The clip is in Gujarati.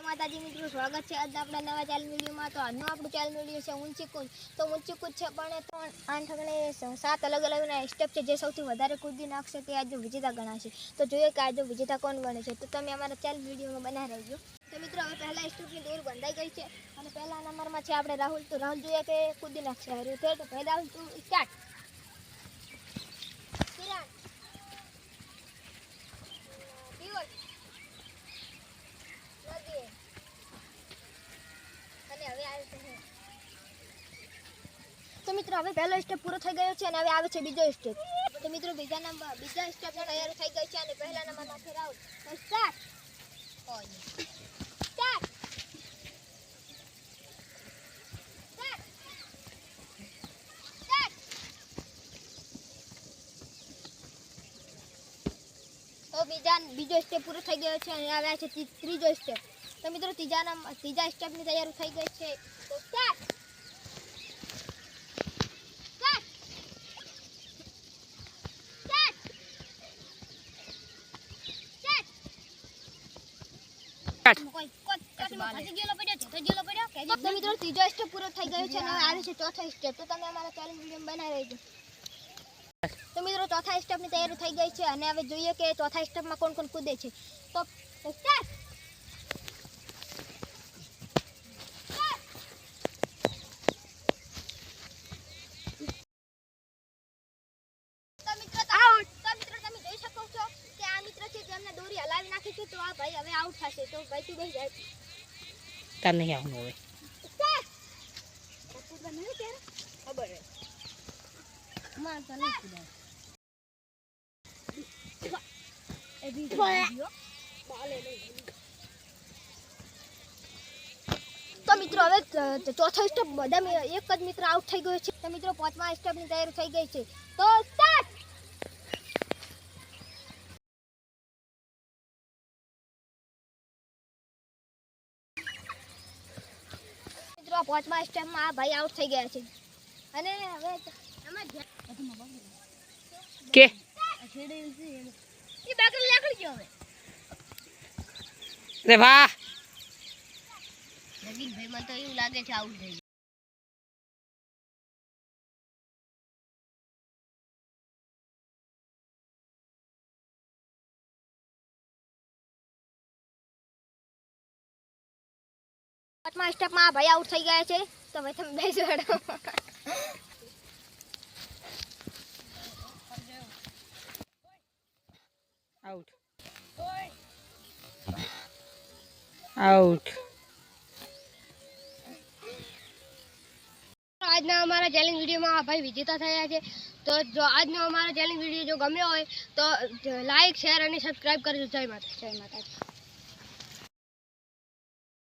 માતાજી મિત્રો, સ્વાગત છે આજ આપણા નવા ચેનલ વિડીયોમાં। તો આજનો આપણું ચેનલ વિડીયો છે ઊંચી કૂદ। તો ઊંચી કૂદ છે પણ 7 અલગ અલગ સ્ટેપ છે જે સૌથી વધારે કૂદી નાખશે તે આજે વિજેતા ગણાશે। તો જોઈએ કે આજે વિજેતા કોણ બને છે। તો તમે અમારા ચેનલ વિડીયોમાં બનાવી રહેજો। તો મિત્રો હવે પહેલા સ્ટેપની દોર બંધાઈ ગઈ છે અને પહેલા નંબરમાં છે આપણે રાહુલ। તો રાહુલ જોઈએ કે કૂદી નાખશે હારું છે। તો પહેલા રાહુલ તું સ્ટાર્ટ। तो मित्रों હવે પહેલો સ્ટેપ પૂરો થઈ ગયો છે અને હવે આવે છે બીજો સ્ટેપ। તો મિત્રો બીજા સ્ટેપ તૈયાર થઈ ગઈ છે અને પહેલા નંબરમાં છે રાહુલ। તો સ્ટાર્ટ સ્ટાર્ટ સ્ટાર્ટ। તો બીજો સ્ટેપ પૂરો થઈ ગયો છે અને હવે છે ત્રીજો સ્ટેપ। તો મિત્રો ત્રીજા સ્ટેપની તૈયારી થઈ ગઈ છે। તો સ્ટાર્ટ तो મિત્રો ત્રીજો સ્ટેપ પૂરો થઈ ગયો છે અને હવે આવે છે ચોથો સ્ટેપ। તો તમે અમારા ચેનલ વિડીયો બનાવી રહેજો। તો મિત્રો ચોથા સ્ટેપની તૈયારી થઈ ગઈ છે અને હવે જોઈએ કે ચોથા સ્ટેપમાં કોણ કોણ કૂદે છે। તો સ્ટાર્ટ દોરી હલાવી નાખી છે। તો આ ભાઈ હવે આઉટ થશે। તો ભાઈ તું બેસી જાય તાર નહીં આવવાનું હવે ખબર હે માર તો નહીં કુદાય એ બી બાલે નહીં। તો મિત્રો હવે ચોથો સ્ટેપ બધા એક જ મિત્ર આઉટ થઈ ગયો છે। તો મિત્રો પાંચમા સ્ટેપની તૈયારી થઈ ગઈ છે। તો સ્ટાર્ટ પાંચમા સ્ટેપમાં આ ભાઈ આઉટ થઈ ગયા છે અને હવે કે ઈ બાકલ લાકડી ગયો હવે રે વાહ નવીન ભાઈ મને તો એવું લાગે છે આઉટ થઈ પાંચમા સ્ટેપમાં આ ભાઈ આઉટ થઈ ગયા છે। તો ભાઈ તમે બેસો હેડો આઉટ આઉટ। આજના અમારા ચેલેન્જ વિડીયોમાં ભાઈ વિજેતા થયા છે। તો જો આજનો અમારો ચેલેન્જ વિડીયો જો ગમ્યો હોય તો લાઈક શેર અને સબસ્ક્રાઇબ કરજો। જય માતા જય માતાજી।